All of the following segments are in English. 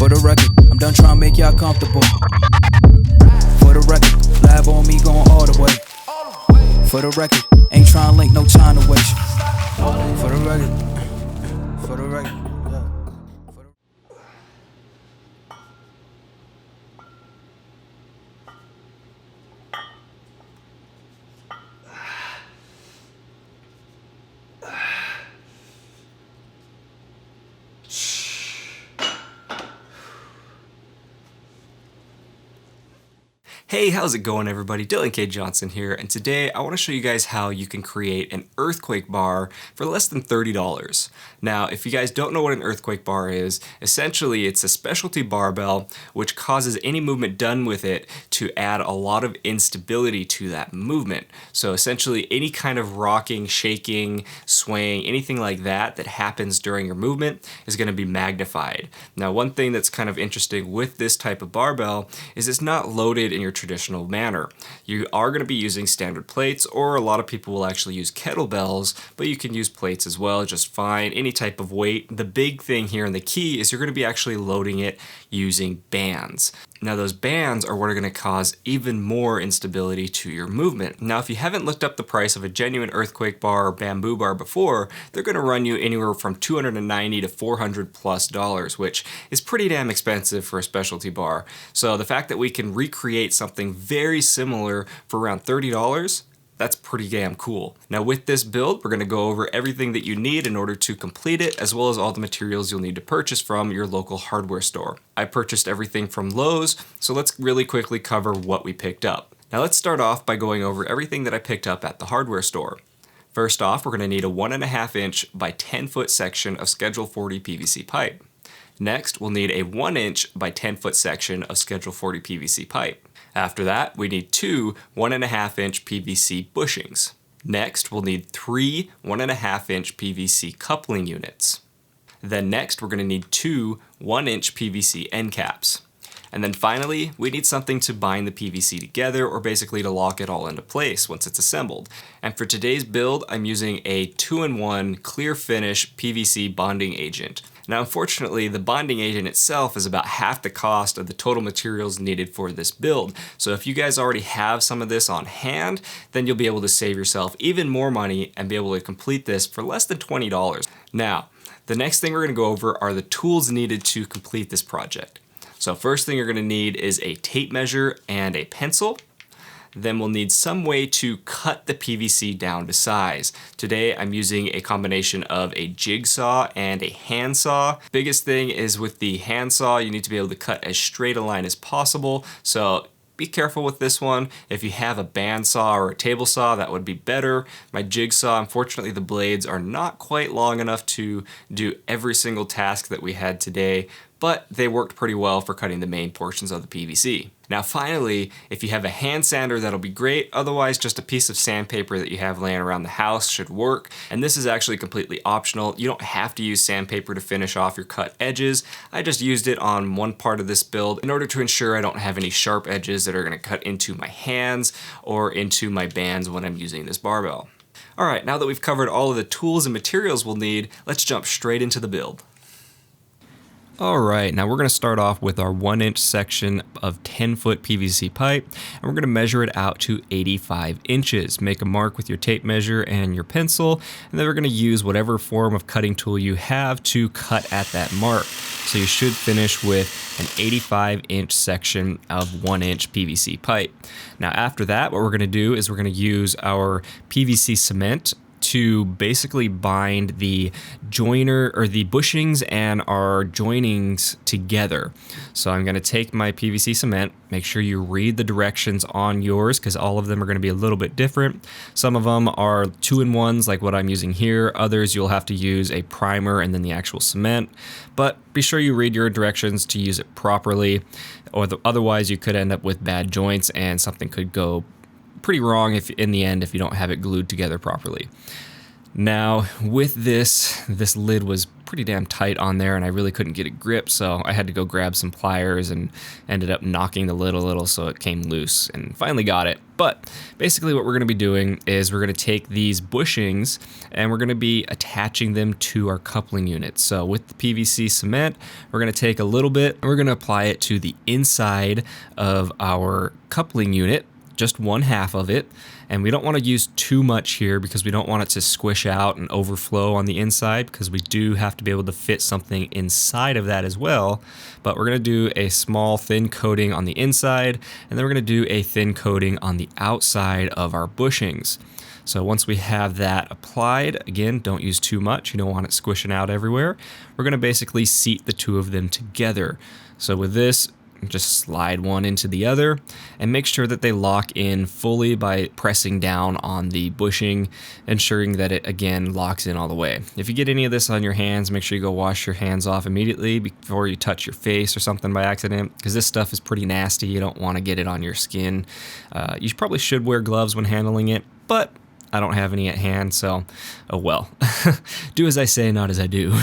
For the record, I'm done trying to make y'all comfortable. For the record, lab on me going all the way. For the record, ain't trying to link, no time to waste. For the record, for the record. Hey, how's it going everybody? Dylan K. Johnson here, and today I want to show you guys how you can create an earthquake bar for less than $30. Now, if you guys don't know what an earthquake bar is, essentially it's a specialty barbell which causes any movement done with it to add a lot of instability to that movement. So essentially any kind of rocking, shaking, swaying, anything like that that happens during your movement is going to be magnified. Now, one thing that's kind of interesting with this type of barbell is it's not loaded in your traditional manner. You are going to be using standard plates, or a lot of people will actually use kettlebells, but you can use plates as well, just fine, any type of weight. The big thing here and the key is you're going to be actually loading it using bands. Now those bands are what are going to cause even more instability to your movement. Now if you haven't looked up the price of a genuine earthquake bar or bamboo bar before, they're going to run you anywhere from $290 to $400+, which is pretty damn expensive for a specialty bar. So the fact that we can recreate something very similar for around $30, that's pretty damn cool. Now with this build, we're going to go over everything that you need in order to complete it, as well as all the materials you'll need to purchase from your local hardware store. I purchased everything from Lowe's, so let's really quickly cover what we picked up. Now let's start off by going over everything that I picked up at the hardware store. First off, we're going to need a 1.5 inch by 10 foot section of Schedule 40 PVC pipe. Next, we'll need a 1 inch by 10 foot section of Schedule 40 PVC pipe. After that, we need two 1.5 inch PVC bushings. Next, we'll need three 1.5 inch PVC coupling units. Then next, we're going to need two 1 inch PVC end caps. And then finally, we need something to bind the PVC together, or basically to lock it all into place once it's assembled. And for today's build, I'm using a 2-in-1 clear finish PVC bonding agent. Now unfortunately, the bonding agent itself is about half the cost of the total materials needed for this build. So if you guys already have some of this on hand, then you'll be able to save yourself even more money and be able to complete this for less than $20. Now, the next thing we're going to go over are the tools needed to complete this project. So first thing you're going to need is a tape measure and a pencil. Then we'll need some way to cut the PVC down to size. Today I'm using a combination of a jigsaw and a handsaw. Biggest thing is with the handsaw, you need to be able to cut as straight a line as possible. So be careful with this one. If you have a bandsaw or a table saw, that would be better. My jigsaw, unfortunately, the blades are not quite long enough to do every single task that we had today, but they worked pretty well for cutting the main portions of the PVC. Now finally, if you have a hand sander, that'll be great. Otherwise, just a piece of sandpaper that you have laying around the house should work. And this is actually completely optional. You don't have to use sandpaper to finish off your cut edges. I just used it on one part of this build in order to ensure I don't have any sharp edges that are going to cut into my hands or into my bands when I'm using this barbell. All right, now that we've covered all of the tools and materials we'll need, let's jump straight into the build. Alright, now we're going to start off with our 1 inch section of 10 foot PVC pipe, and we're going to measure it out to 85 inches. Make a mark with your tape measure and your pencil, and then we're going to use whatever form of cutting tool you have to cut at that mark. So you should finish with an 85 inch section of 1 inch PVC pipe. Now after that, what we're going to do is we're going to use our PVC cement to basically bind the joiner or the bushings and our joinings together. So I'm going to take my PVC cement, make sure you read the directions on yours because all of them are going to be a little bit different. Some of them are 2-in-1s like what I'm using here. Others you'll have to use a primer and then the actual cement. But be sure you read your directions to use it properly, or otherwise you could end up with bad joints and something could go pretty wrong if in the end if you don't have it glued together properly. Now with this lid was pretty damn tight on there and I really couldn't get it gripped, so I had to go grab some pliers and ended up knocking the lid a little so it came loose and finally got it. But basically what we're going to be doing is we're going to take these bushings and we're going to be attaching them to our coupling unit. So with the PVC cement, we're going to take a little bit and we're going to apply it to the inside of our coupling unit, just one half of it. And we don't want to use too much here because we don't want it to squish out and overflow on the inside, because we do have to be able to fit something inside of that as well. But we're going to do a small thin coating on the inside, and then we're going to do a thin coating on the outside of our bushings. So once we have that applied, again, don't use too much. You don't want it squishing out everywhere. We're going to basically seat the two of them together. So with this, just slide one into the other and make sure that they lock in fully by pressing down on the bushing, ensuring that it again locks in all the way. If you get any of this on your hands, make sure you go wash your hands off immediately before you touch your face or something by accident, because this stuff is pretty nasty. You don't want to get it on your skin. You probably should wear gloves when handling it, but I don't have any at hand, so oh well. Do as I say, not as I do.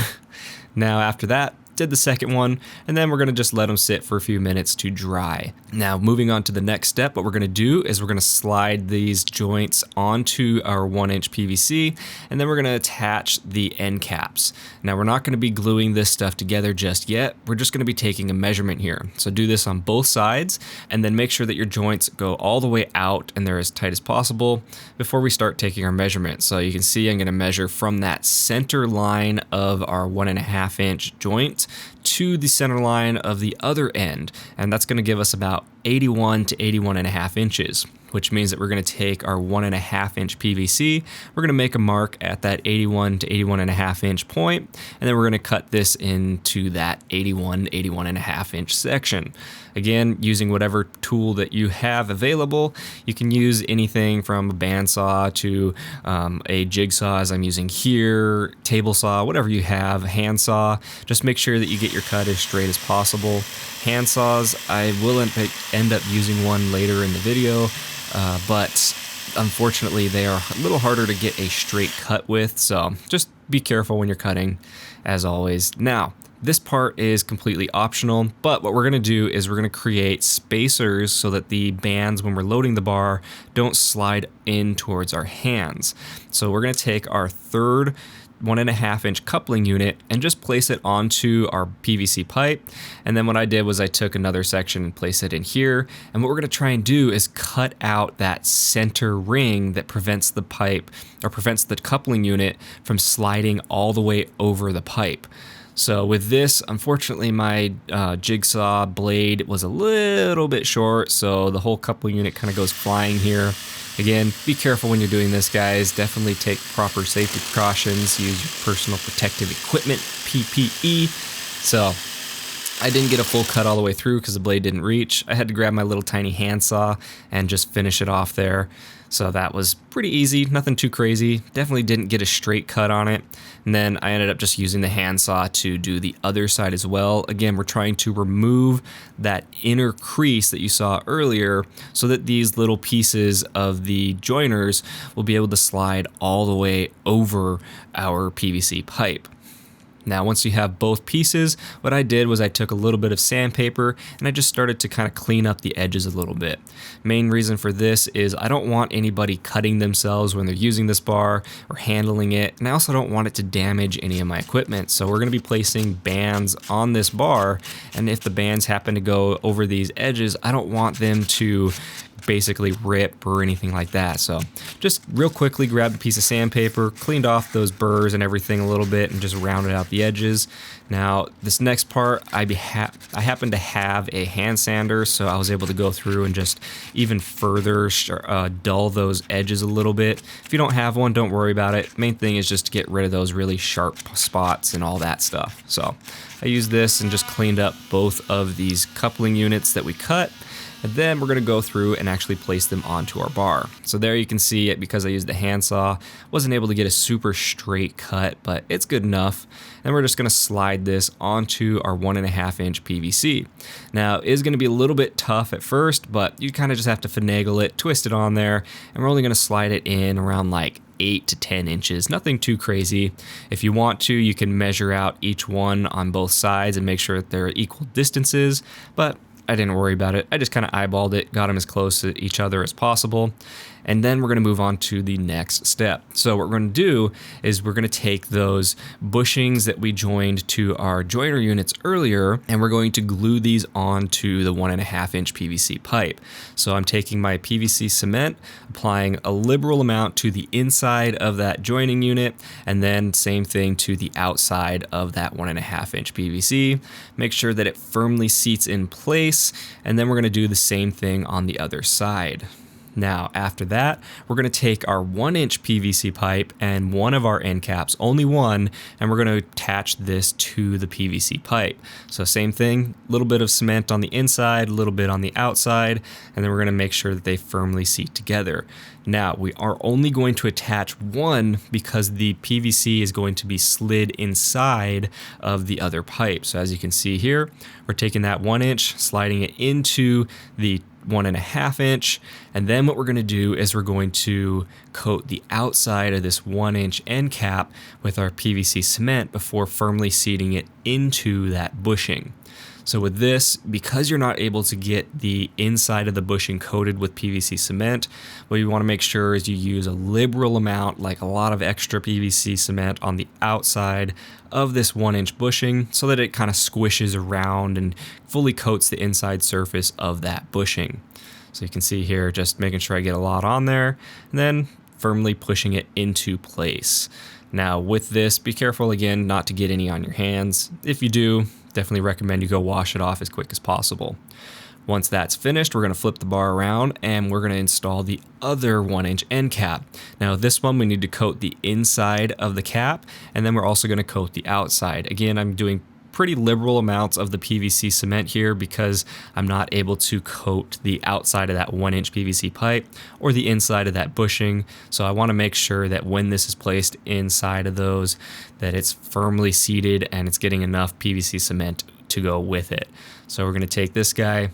Now after that, did the second one, and then we're going to just let them sit for a few minutes to dry. Now moving on to the next step, what we're going to do is we're going to slide these joints onto our 1-inch PVC, and then we're going to attach the end caps. Now we're not going to be gluing this stuff together just yet. We're just going to be taking a measurement here. So do this on both sides, and then make sure that your joints go all the way out and they're as tight as possible before we start taking our measurement. So you can see I'm going to measure from that center line of our 1.5-inch joint to the center line of the other end, and that's going to give us about 81 to 81.5 inches, which means that we're going to take our 1.5-inch PVC, we're going to make a mark at that 81 to 81.5 inch point, and then we're going to cut this into that 81.5 inch section. Again, using whatever tool that you have available. You can use anything from a bandsaw to a jigsaw, as I'm using here, table saw, whatever you have, handsaw. Just make sure that you get your cut as straight as possible. Handsaws, I will end up using one later in the video, but unfortunately they are a little harder to get a straight cut with, so just be careful when you're cutting, as always. Now, this part is completely optional, but what we're going to do is we're going to create spacers so that the bands, when we're loading the bar, don't slide in towards our hands. So we're going to take our third 1.5-inch coupling unit and just place it onto our PVC pipe. And then what I did was I took another section and placed it in here. And what we're going to try and do is cut out that center ring that prevents the pipe, or prevents the coupling unit from sliding all the way over the pipe. So with this, unfortunately, my jigsaw blade was a little bit short, so the whole coupling unit kind of goes flying here. Again, be careful when you're doing this, guys. Definitely take proper safety precautions. Use your personal protective equipment, PPE. So I didn't get a full cut all the way through because the blade didn't reach. I had to grab my little tiny handsaw and just finish it off there. So that was pretty easy, nothing too crazy. Definitely didn't get a straight cut on it. And then I ended up just using the handsaw to do the other side as well. Again, we're trying to remove that inner crease that you saw earlier so that these little pieces of the joiners will be able to slide all the way over our PVC pipe. Now, once you have both pieces, what I did was I took a little bit of sandpaper and I just started to kind of clean up the edges a little bit. Main reason for this is I don't want anybody cutting themselves when they're using this bar or handling it, and I also don't want it to damage any of my equipment. So we're going to be placing bands on this bar, and if the bands happen to go over these edges, I don't want them to basically rip or anything like that. So just real quickly grabbed a piece of sandpaper, cleaned off those burrs and everything a little bit, and just rounded out the edges. Now this next part, I happen to have a hand sander, so I was able to go through and just even further dull those edges a little bit. If you don't have one, don't worry about it. Main thing is just to get rid of those really sharp spots and all that stuff. So I used this and just cleaned up both of these coupling units that we cut. And then we're gonna go through and actually place them onto our bar. So there you can see it, because I used the handsaw, wasn't able to get a super straight cut, but it's good enough. And we're just gonna slide this onto our 1.5-inch PVC. Now, it is gonna be a little bit tough at first, but you kind of just have to finagle it, twist it on there, and we're only gonna slide it in around like 8 to 10 inches, nothing too crazy. If you want to, you can measure out each one on both sides and make sure that they're equal distances, but I didn't worry about it. I just kind of eyeballed it, got them as close to each other as possible. And then we're going to move on to the next step. So what we're going to do is we're going to take those bushings that we joined to our joiner units earlier, and we're going to glue these onto the 1.5-inch PVC pipe. So I'm taking my PVC cement, applying a liberal amount to the inside of that joining unit, and then same thing to the outside of that 1.5-inch PVC. Make sure that it firmly seats in place, and then we're going to do the same thing on the other side. Now, after that, we're going to take our 1-inch PVC pipe and one of our end caps, only one, and we're going to attach this to the PVC pipe. So same thing, a little bit of cement on the inside, a little bit on the outside, and then we're going to make sure that they firmly seat together. Now, we are only going to attach one because the PVC is going to be slid inside of the other pipe. So as you can see here, we're taking that 1-inch, sliding it into the 1.5-inch, and then what we're going to do is we're going to coat the outside of this 1-inch end cap with our PVC cement before firmly seating it into that bushing. So with this, because you're not able to get the inside of the bushing coated with PVC cement, what you want to make sure is you use a liberal amount, like a lot of extra PVC cement on the outside of this 1-inch bushing so that it kind of squishes around and fully coats the inside surface of that bushing. So you can see here, just making sure I get a lot on there and then firmly pushing it into place. Now with this, be careful again not to get any on your hands. If you do, definitely recommend you go wash it off as quick as possible. Once that's finished, we're going to flip the bar around and we're going to install the other 1-inch end cap. Now this one we need to coat the inside of the cap, and then we're also going to coat the outside. Again, I'm doing pretty liberal amounts of the PVC cement here because I'm not able to coat the outside of that 1-inch PVC pipe or the inside of that bushing. So I want to make sure that when this is placed inside of those, that it's firmly seated and it's getting enough PVC cement to go with it. So we're going to take this guy,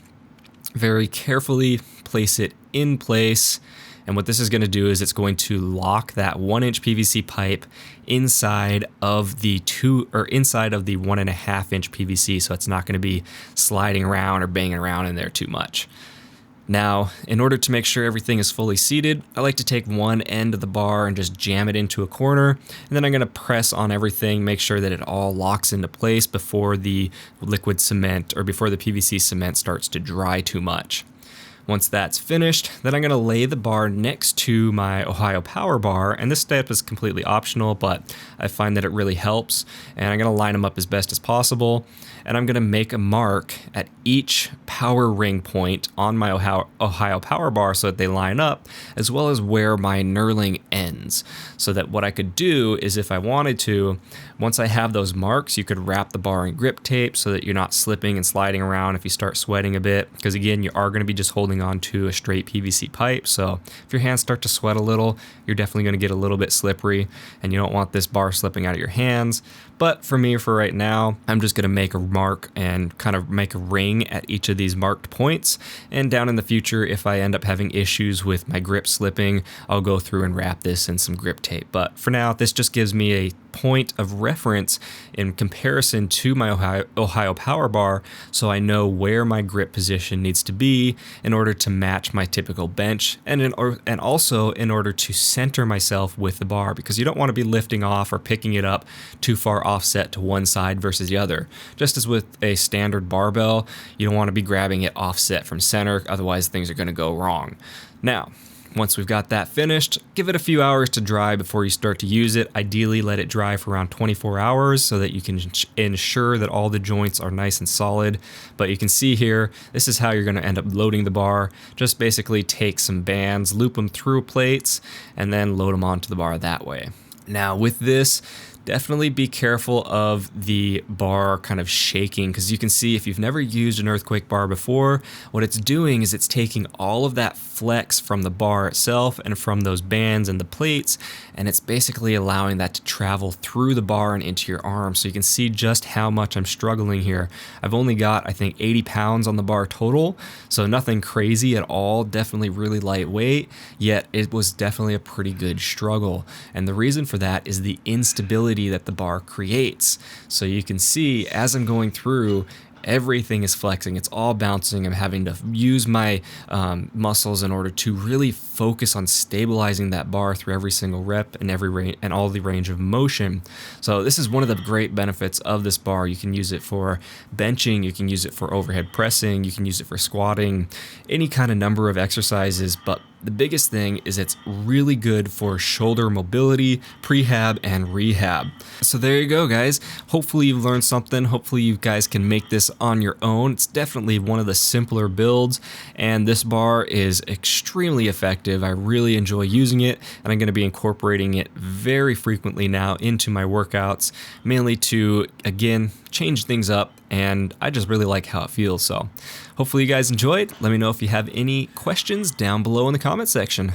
very carefully place it in place. And what this is going to do is it's going to lock that 1-inch PVC pipe inside of the 1.5-inch PVC, so it's not going to be sliding around or banging around in there too much. Now, in order to make sure everything is fully seated, I like to take one end of the bar and just jam it into a corner, and then I'm going to press on everything, make sure that it all locks into place before the liquid cement or before the PVC cement starts to dry too much. Once that's finished, then I'm going to lay the bar next to my Ohio Power Bar, and this step is completely optional, but I find that it really helps, and I'm going to line them up as best as possible, and I'm going to make a mark at each power ring point on my Ohio Power Bar so that they line up, as well as where my knurling ends, so that what I could do is, if I wanted to, once I have those marks, you could wrap the bar in grip tape so that you're not slipping and sliding around if you start sweating a bit, because again, you are going to be just holding onto a straight PVC pipe, so if your hands start to sweat a little, you're definitely going to get a little bit slippery, and you don't want this bar slipping out of your hands. But for me, for right now, I'm just going to make a mark and kind of make a ring at each of these marked points, and down in the future, if I end up having issues with my grip slipping, I'll go through and wrap this in some grip tape. But for now, this just gives me a point of reference in comparison to my Ohio Power Bar, so I know where my grip position needs to be in order to match my typical bench, and also in order to center myself with the bar, because you don't want to be lifting off or picking it up too far offset to one side versus the other. Just as with a standard barbell, you don't want to be grabbing it offset from center, otherwise things are going to go wrong. Now, once we've got that finished, give it a few hours to dry before you start to use it. Ideally, let it dry for around 24 hours so that you can ensure that all the joints are nice and solid. But you can see here, this is how you're going to end up loading the bar. Just basically take some bands, loop them through plates, and then load them onto the bar that way. Now with this, definitely be careful of the bar kind of shaking, because you can see if you've never used an earthquake bar before, what it's doing is it's taking all of that flex from the bar itself and from those bands and the plates, and it's basically allowing that to travel through the bar and into your arm. So you can see just how much I'm struggling here. I've only got, I think, 80 pounds on the bar total, so nothing crazy at all, definitely really lightweight, yet it was definitely a pretty good struggle. And the reason for that is the instability that the bar creates. So you can see as I'm going through, everything is flexing, it's all bouncing. I'm having to use my muscles in order to really focus on stabilizing that bar through every single rep and and all the range of motion. So this is one of the great benefits of this bar. You can use it for benching, you can use it for overhead pressing, you can use it for squatting, any kind of number of exercises, but the biggest thing is it's really good for shoulder mobility, prehab, and rehab. So there you go, guys. Hopefully you've learned something. Hopefully you guys can make this on your own. It's definitely one of the simpler builds, and this bar is extremely effective. I really enjoy using it, and I'm going to be incorporating it very frequently now into my workouts, mainly to, again, change things up, and I just really like how it feels. So hopefully you guys enjoyed. Let me know if you have any questions down below in the comment section.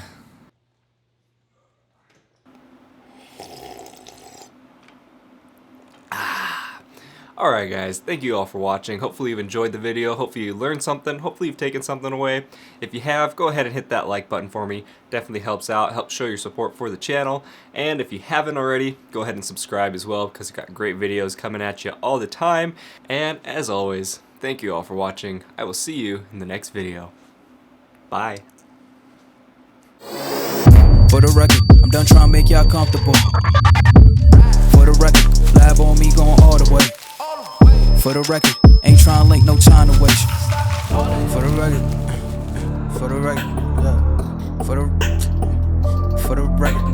Alright guys, thank you all for watching. Hopefully you've enjoyed the video, hopefully you learned something, hopefully you've taken something away. If you have, go ahead and hit that like button for me. Definitely helps out, helps show your support for the channel. And if you haven't already, go ahead and subscribe as well, because we've got great videos coming at you all the time. And as always, thank you all for watching. I will see you in the next video. Bye. For the record, I'm done trying to make y'all comfortable. For the record, lab on me going all the way. For the record, ain't trying to link, no time to waste. For the record, yeah. For the record.